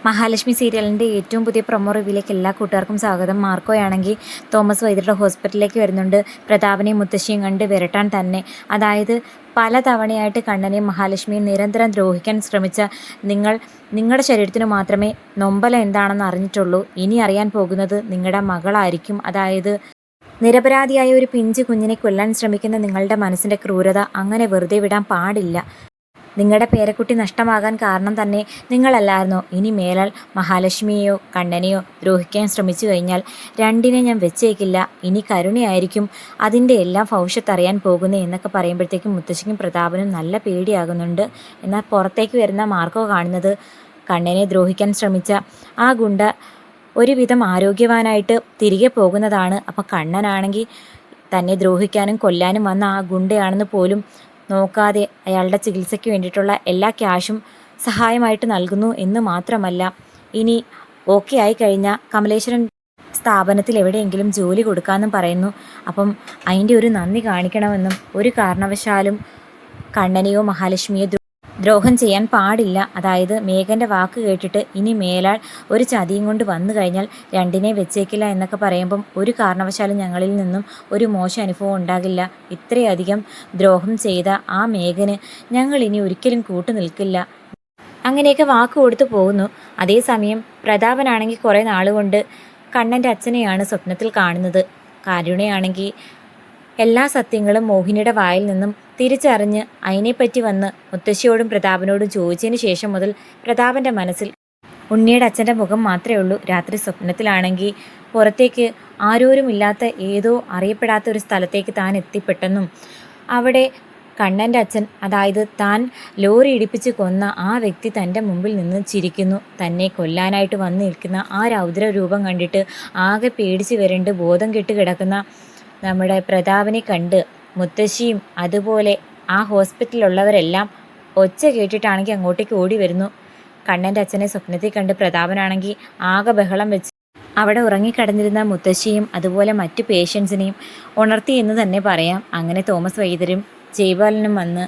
മഹാലക്ഷ്മി സീരിയലിൻ്റെ ഏറ്റവും പുതിയ പ്രൊമോ റിവ്യൂയിലേക്ക് എല്ലാ കൂട്ടുകാർക്കും സ്വാഗതം. മാർക്കോയാണെങ്കിൽ തോമസ് വൈദ്യരുടെ ഹോസ്പിറ്റലിലേക്ക് വരുന്നുണ്ട്. പ്രതാപനെയും മുത്തശ്ശിയും കണ്ട് വിരട്ടാൻ തന്നെ. അതായത് പല തവണയായിട്ട് കണ്ണനെയും മഹാലക്ഷ്മിയും നിരന്തരം ദ്രോഹിക്കാൻ ശ്രമിച്ച നിങ്ങളുടെ ശരീരത്തിന് മാത്രമേ നൊമ്പലം എന്താണെന്ന് അറിഞ്ഞിട്ടുള്ളൂ. ഇനി അറിയാൻ പോകുന്നത് നിങ്ങളുടെ മകളായിരിക്കും. അതായത് നിരപരാധിയായ ഒരു പിഞ്ച് കുഞ്ഞിനെ കൊല്ലാൻ ശ്രമിക്കുന്ന നിങ്ങളുടെ മനസ്സിൻ്റെ ക്രൂരത അങ്ങനെ വെറുതെ വിടാൻ പാടില്ല. നിങ്ങളുടെ പേരക്കുട്ടി നഷ്ടമാകാൻ കാരണം തന്നെ നിങ്ങളല്ലായിരുന്നോ? ഇനി മേലാൽ മഹാലക്ഷ്മിയെയോ കണ്ണനെയോ ദ്രോഹിക്കാൻ ശ്രമിച്ചു കഴിഞ്ഞാൽ രണ്ടിനെ ഞാൻ വെച്ചേക്കില്ല. ഇനി കരുണയായിരിക്കും അതിൻ്റെ എല്ലാം ഭവിഷ്യത്തറിയാൻ പോകുന്നത് എന്നൊക്കെ പറയുമ്പോഴത്തേക്കും മുത്തശ്ശിക്കും പ്രതാപനും നല്ല പേടിയാകുന്നുണ്ട്. എന്നാൽ പുറത്തേക്ക് വരുന്ന മാർക്കോ കാണുന്നത് കണ്ണനെ ദ്രോഹിക്കാൻ ശ്രമിച്ച ആ ഗുണ്ട ഒരുവിധം ആരോഗ്യവാനായിട്ട് തിരികെ പോകുന്നതാണ്. അപ്പോൾ കണ്ണനാണെങ്കിൽ തന്നെ ദ്രോഹിക്കാനും കൊല്ലാനും വന്ന ആ ഗുണ്ടയാണെന്ന് പോലും നോക്കാതെ അയാളുടെ ചികിത്സയ്ക്ക് വേണ്ടിയിട്ടുള്ള എല്ലാ ക്യാഷും സഹായമായിട്ട് നൽകുന്നു എന്ന് മാത്രമല്ല, ഇനി ഓക്കെ ആയിക്കഴിഞ്ഞാൽ കമലേശ്വരൻ സ്ഥാപനത്തിൽ എവിടെയെങ്കിലും ജോലി കൊടുക്കാമെന്നും പറയുന്നു. അപ്പം അതിൻ്റെ ഒരു നന്ദി കാണിക്കണമെന്നും ഒരു കാരണവശാലും കണ്ണനെയോ മഹാലക്ഷ്മിയോ ദ്രോഹം ചെയ്യാൻ പാടില്ല. അതായത് മേഘൻ്റെ വാക്ക് കേട്ടിട്ട് ഇനി മേലാൽ ഒരു ചതിയും കൊണ്ട് വന്നു കഴിഞ്ഞാൽ രണ്ടിനെ വെച്ചേക്കില്ല എന്നൊക്കെ പറയുമ്പം ഒരു കാരണവശാലും ഞങ്ങളിൽ നിന്നും ഒരു മോശം അനുഭവം ഉണ്ടാകില്ല. ഇത്രയധികം ദ്രോഹം ചെയ്ത ആ മേഘന് ഞങ്ങൾ ഇനി ഒരിക്കലും കൂട്ടു നിൽക്കില്ല. അങ്ങനെയൊക്കെ വാക്ക് കൊടുത്തു പോകുന്നു. അതേസമയം പ്രതാപനാണെങ്കിൽ കുറേ നാളുകൊണ്ട് കണ്ണൻ്റെ അച്ഛനെയാണ് സ്വപ്നത്തിൽ കാണുന്നത്. കരുണയാണെങ്കിൽ എല്ലാ സത്യങ്ങളും മോഹിനിയുടെ വായിൽ നിന്നും തിരിച്ചറിഞ്ഞ് അതിനെപ്പറ്റി വന്ന് മുത്തശ്ശിയോടും പ്രതാപനോടും ചോദിച്ചതിന് ശേഷം മുതൽ പ്രതാപൻ്റെ മനസ്സിൽ ഉണ്ണിയുടെ അച്ഛൻ്റെ മുഖം മാത്രമേ ഉള്ളൂ. രാത്രി സ്വപ്നത്തിലാണെങ്കിൽ പുറത്തേക്ക് ആരോരുമില്ലാത്ത ഏതോ അറിയപ്പെടാത്ത ഒരു സ്ഥലത്തേക്ക് താൻ എത്തിപ്പെട്ടെന്നും അവിടെ കണ്ണൻ്റെ അച്ഛൻ, അതായത് താൻ ലോറി ഇടിപ്പിച്ച് കൊന്ന ആ വ്യക്തി തൻ്റെ മുമ്പിൽ നിന്ന് ചിരിക്കുന്നു. തന്നെ കൊല്ലാനായിട്ട് വന്ന് നിൽക്കുന്ന ആ രൗദ്ര രൂപം കണ്ടിട്ട് ആകെ പേടിച്ച് വരണ്ട് ബോധം കെട്ട് കിടക്കുന്ന നമ്മുടെ പ്രതാപനെ കണ്ട് മുത്തശ്ശിയും അതുപോലെ ആ ഹോസ്പിറ്റലിലുള്ളവരെല്ലാം ഒച്ച കേട്ടിട്ടാണെങ്കിൽ അങ്ങോട്ടേക്ക് ഓടി വരുന്നു. കണ്ണൻ്റെ അച്ഛനെ സ്വപ്നത്തിൽ കണ്ട് പ്രതാപനാണെങ്കിൽ ആകെ ബഹളം വെച്ച് അവിടെ ഉറങ്ങിക്കിടന്നിരുന്ന മുത്തശ്ശിയും അതുപോലെ മറ്റു പേഷ്യൻസിനെയും ഉണർത്തി എന്ന് തന്നെ പറയാം. അങ്ങനെ തോമസ് വൈദ്യരും ജയ്പാലനും വന്ന്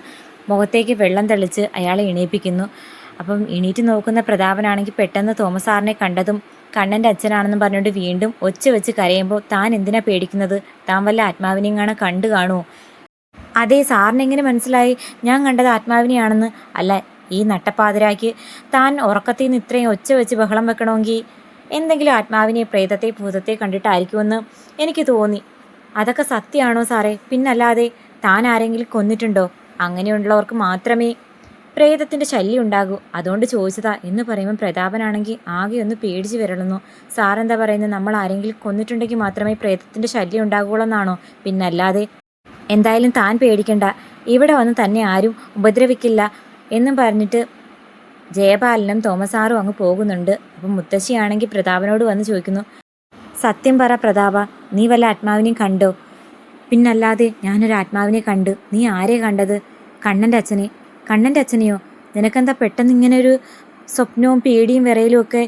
മുഖത്തേക്ക് വെള്ളം തെളിച്ച് അയാളെ എണീപ്പിക്കുന്നു. അപ്പം എണീറ്റ് നോക്കുന്ന പ്രതാപനാണെങ്കിൽ പെട്ടെന്ന് തോമസ് സാറിനെ കണ്ടതും കണ്ണൻ്റെ അച്ഛനാണെന്നും പറഞ്ഞുകൊണ്ട് വീണ്ടും ഒച്ച വെച്ച് കരയുമ്പോൾ താൻ എന്തിനാ പേടിക്കുന്നത്? താൻ വല്ല ആത്മാവിനെയും കണ്ടു കാണുമോ? അതേ, സാറിനെങ്ങനെ മനസ്സിലായി ഞാൻ കണ്ടത് ആത്മാവിനെയാണെന്ന്? അല്ല, ഈ നട്ടപ്പാതിരാക്കി താൻ ഉറക്കത്തിൽ നിന്ന് ഇത്രയും ഒച്ച വെച്ച് ബഹളം വെക്കണമെങ്കിൽ എന്തെങ്കിലും ആത്മാവിനെ, പ്രേതത്തെ, ഭൂതത്തെ കണ്ടിട്ടായിരിക്കുമെന്ന് എനിക്ക് തോന്നി. അതൊക്കെ സത്യമാണോ സാറേ? പിന്നല്ലാതെ താൻ ആരെങ്കിലും കൊന്നിട്ടുണ്ടോ? അങ്ങനെയുള്ളവർക്ക് മാത്രമേ പ്രേതത്തിൻ്റെ ശല്യം ഉണ്ടാകൂ, അതുകൊണ്ട് ചോദിച്ചതാ എന്ന് പറയുമ്പോൾ പ്രതാപനാണെങ്കിൽ ആകെ ഒന്ന് പേടിച്ച് വിരളുന്നു. സാറെന്താ പറയുന്നത്? നമ്മൾ ആരെങ്കിലും കൊന്നിട്ടുണ്ടെങ്കിൽ മാത്രമേ പ്രേതത്തിൻ്റെ ശല്യം ഉണ്ടാകുള്ളൂ എന്നാണോ? പിന്നല്ലാതെ. എന്തായാലും താൻ പേടിക്കണ്ട, ഇവിടെ വന്ന് തന്നെ ആരും ഉപദ്രവിക്കില്ല എന്നും പറഞ്ഞിട്ട് ജയപാലനും തോമസ് സാറും അങ്ങ് പോകുന്നുണ്ട്. അപ്പം മുത്തശ്ശിയാണെങ്കിൽ പ്രതാപനോട് വന്ന് ചോദിക്കുന്നു, സത്യം പറ പ്രതാപ, നീ വല്ല ആത്മാവിനെയും കണ്ടോ? പിന്നല്ലാതെ ഞാനൊരു ആത്മാവിനെ കണ്ടു. നീ ആരെ കണ്ടത്? കണ്ണൻ്റെ അച്ഛനെ. കണ്ണൻ്റെ അച്ഛനെയോ? നിനക്കെന്താ പെട്ടെന്ന് ഇങ്ങനെ ഒരു സ്വപ്നവും പേടിയും വിറയലും ഒക്കെ?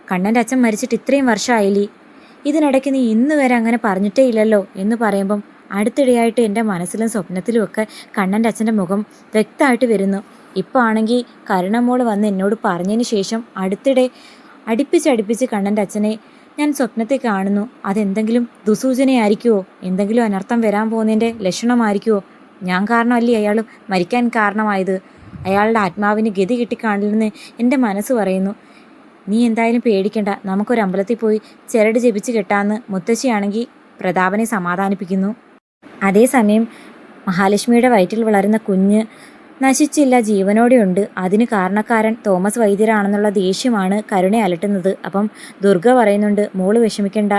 കണ്ണൻ്റെ അച്ഛൻ മരിച്ചിട്ട് ഇത്രയും വർഷമായില്ലേ? ഇതിനിടയ്ക്ക് നീ ഇന്ന് വരെ അങ്ങനെ പറഞ്ഞിട്ടേ ഇല്ലല്ലോ എന്ന് പറയുമ്പം അടുത്തിടെയായിട്ട് എൻ്റെ മനസ്സിലും സ്വപ്നത്തിലും ഒക്കെ കണ്ണൻ്റെ അച്ഛൻ്റെ മുഖം വ്യക്തമായിട്ട് വരുന്നു. ഇപ്പോൾ ആണെങ്കിൽ കരുണമോൾ വന്ന് എന്നോട് പറഞ്ഞതിന് ശേഷം അടുത്തിടെ അടുപ്പിച്ച് കണ്ണൻ്റെ അച്ഛനെ ഞാൻ സ്വപ്നത്തിൽ കാണുന്നു. അതെന്തെങ്കിലും ദുസൂചനയായിരിക്കുമോ? എന്തെങ്കിലും അനർത്ഥം വരാൻ പോകുന്നതിൻ്റെ ലക്ഷണമായിരിക്കുമോ? ഞാൻ കാരണമല്ലേ അയാൾ മരിക്കാൻ കാരണമായത്? അയാളുടെ ആത്മാവിന് ഗതി കിട്ടിക്കാണില്ലെന്ന് എൻ്റെ മനസ്സ് പറയുന്നു. നീ എന്തായാലും പേടിക്കണ്ട, നമുക്കൊരു അമ്പലത്തിൽ പോയി ചരട് ജപിച്ച് കെട്ടാമെന്ന് മുത്തശ്ശിയാണെങ്കിൽ പ്രതാപനെ സമാധാനിപ്പിക്കുന്നു. അതേസമയം മഹാലക്ഷ്മിയുടെ വയറ്റിൽ വളരുന്ന കുഞ്ഞ് നശിച്ചില്ല, ജീവനോടെയുണ്ട്. അതിന് കാരണക്കാരൻ തോമസ് വൈദ്യരാണെന്നുള്ള ദേഷ്യമാണ് കരുണയെ അലട്ടുന്നത്. അപ്പം ദുർഗ പറയുന്നുണ്ട്, മോള് വിഷമിക്കണ്ട,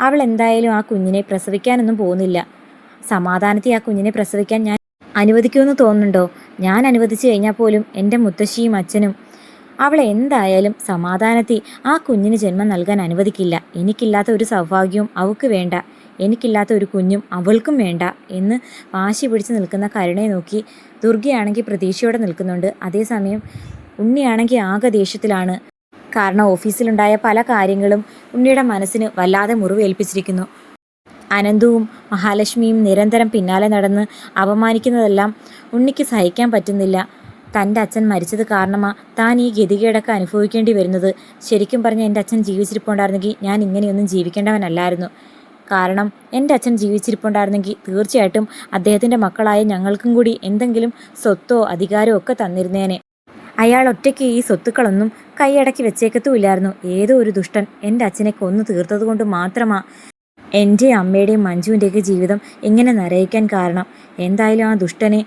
അവൾ എന്തായാലും ആ കുഞ്ഞിനെ പ്രസവിക്കാനൊന്നും പോകുന്നില്ല. സമാധാനത്തിൽ ആ കുഞ്ഞിനെ പ്രസവിക്കാൻ ഞാൻ അനുവദിക്കുമെന്ന് തോന്നുന്നുണ്ടോ? ഞാൻ അനുവദിച്ചു കഴിഞ്ഞാൽ പോലും എൻ്റെ മുത്തശ്ശിയും അച്ഛനും അവളെ എന്തായാലും സമാധാനത്തിൽ ആ കുഞ്ഞിന് ജന്മം നൽകാൻ അനുവദിക്കില്ല. എനിക്കില്ലാത്ത ഒരു സൗഭാഗ്യവും അവൾക്ക് വേണ്ട, എനിക്കില്ലാത്ത ഒരു കുഞ്ഞും അവൾക്കും വേണ്ട എന്ന് വാശി പിടിച്ച് നിൽക്കുന്ന കരുണയെ നോക്കി ദുർഗയാണെങ്കിൽ പ്രതീക്ഷയോടെ നിൽക്കുന്നുണ്ട്. അതേസമയം ഉണ്ണിയാണെങ്കിൽ ആകെ ദേഷ്യത്തിലാണ്. കാരണം ഓഫീസിലുണ്ടായ പല കാര്യങ്ങളും ഉണ്ണിയുടെ മനസ്സിന് വല്ലാതെ മുറിവേൽപ്പിച്ചിരിക്കുന്നു. അനന്തവും മഹാലക്ഷ്മിയും നിരന്തരം പിന്നാലെ നടന്ന് അപമാനിക്കുന്നതെല്ലാം ഉണ്ണിക്ക് സഹിക്കാൻ പറ്റുന്നില്ല. തൻ്റെ അച്ഛൻ മരിച്ചത് കാരണമാ താൻ ഈ ഗതികേടൊക്കെ അനുഭവിക്കേണ്ടി വരുന്നത്. ശരിക്കും പറഞ്ഞാൽ എൻ്റെ അച്ഛൻ ജീവിച്ചിരിപ്പുണ്ടായിരുന്നെങ്കിൽ ഞാൻ ഇങ്ങനെയൊന്നും ജീവിക്കേണ്ടവനല്ലായിരുന്നു. കാരണം എൻ്റെ അച്ഛൻ ജീവിച്ചിരിപ്പുണ്ടായിരുന്നെങ്കിൽ തീർച്ചയായിട്ടും അദ്ദേഹത്തിൻ്റെ മക്കളായ ഞങ്ങൾക്കും കൂടി എന്തെങ്കിലും സ്വത്തോ അധികാരമോ ഒക്കെ തന്നിരുന്നേനെ. അയാൾ ഒറ്റയ്ക്ക് ഈ സ്വത്തുക്കളൊന്നും കൈയടക്കി വെച്ചേക്കത്തുമില്ലായിരുന്നു. ഏതോ ഒരു ദുഷ്ടൻ എൻ്റെ അച്ഛനെ കൊന്നു തീർത്തത് കൊണ്ട് മാത്രമാ എൻ്റെയും അമ്മയുടെയും മഞ്ജുവിൻ്റെയൊക്കെ ജീവിതം ഇങ്ങനെ നരയിക്കാൻ കാരണം. എന്തായാലും ആ ദുഷ്ടനെ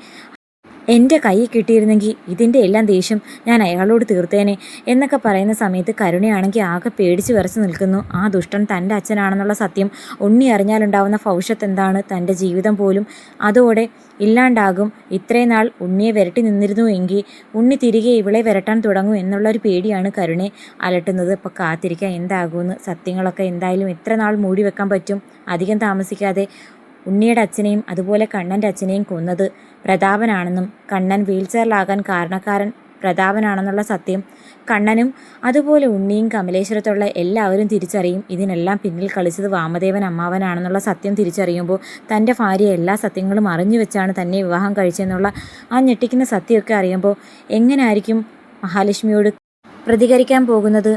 എൻ്റെ കയ്യിൽ കിട്ടിയിരുന്നെങ്കിൽ ഇതിൻ്റെ എല്ലാം ദേഷ്യം ഞാൻ അയാളോട് തീർത്തേനെ എന്നൊക്കെ പറയുന്ന സമയത്ത് കരുണയാണെങ്കിൽ ആകെ പേടിച്ച് വിറച്ച് നിൽക്കുന്നു. ആ ദുഷ്ടൻ തൻ്റെ അച്ഛനാണെന്നുള്ള സത്യം ഉണ്ണി അറിഞ്ഞാലുണ്ടാവുന്ന ഭവിഷ്യത്ത് എന്താണ്? തൻ്റെ ജീവിതം പോലും അതോടെ ഇല്ലാണ്ടാകും. ഇത്രയും നാൾ ഉണ്ണിയെ വിരട്ടി നിന്നിരുന്നു എങ്കിൽ ഉണ്ണി തിരികെ ഇവളെ വിരട്ടാൻ തുടങ്ങും എന്നുള്ളൊരു പേടിയാണ് കരുണയെ അലട്ടുന്നത്. ഇപ്പോൾ കാത്തിരിക്കുക എന്താകുമെന്ന്. സത്യങ്ങളൊക്കെ എന്തായാലും എത്ര നാൾ മൂടി വെക്കാൻ പറ്റും? അധികം താമസിക്കാതെ ഉണ്ണിയുടെ അച്ഛനെയും അതുപോലെ കണ്ണൻ്റെ അച്ഛനെയും കൊന്നത് പ്രതാപനാണെന്നും കണ്ണൻ വീൽചെയറിലാകാൻ കാരണക്കാരൻ പ്രതാപനാണെന്നുള്ള സത്യം കണ്ണനും അതുപോലെ ഉണ്ണിയും കമലേശ്വരത്തുള്ള എല്ലാവരും തിരിച്ചറിയും. ഇതിനെല്ലാം പിന്നിൽ കളിച്ചത് വാമദേവൻ അമ്മാവനാണെന്നുള്ള സത്യം തിരിച്ചറിയുമ്പോൾ തൻ്റെ ഭാര്യ എല്ലാ സത്യങ്ങളും അറിഞ്ഞു വെച്ചാണ് തന്നെ വിവാഹം കഴിച്ചതെന്നുള്ള ആ ഞെട്ടിക്കുന്ന സത്യമൊക്കെ അറിയുമ്പോൾ എങ്ങനെയായിരിക്കും മഹാലക്ഷ്മിയോട് പ്രതികരിക്കാൻ പോകുന്നത്?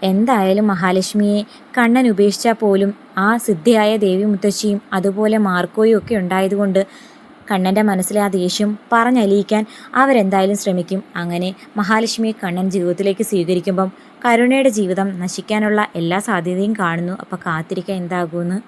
എന്തായാലും മഹാലക്ഷ്മിയെ കണ്ണൻ ഉപേക്ഷിച്ചാൽ പോലും ആ സിദ്ധിയായ ദേവി മുത്തശ്ശിയും അതുപോലെ മാർക്കോയും ഒക്കെ ഉണ്ടായതുകൊണ്ട് കണ്ണൻ്റെ മനസ്സിലെ ആ ദേഷ്യം പറഞ്ഞലിയിക്കാൻ അവരെന്തായാലും ശ്രമിക്കും. അങ്ങനെ മഹാലക്ഷ്മിയെ കണ്ണൻ ജീവിതത്തിലേക്ക് സ്വീകരിക്കുമ്പം കരുണയുടെ ജീവിതം നശിക്കാനുള്ള എല്ലാ സാധ്യതയും കാണുന്നു. അപ്പോൾ കാത്തിരിക്കാൻ എന്താകുമെന്ന്.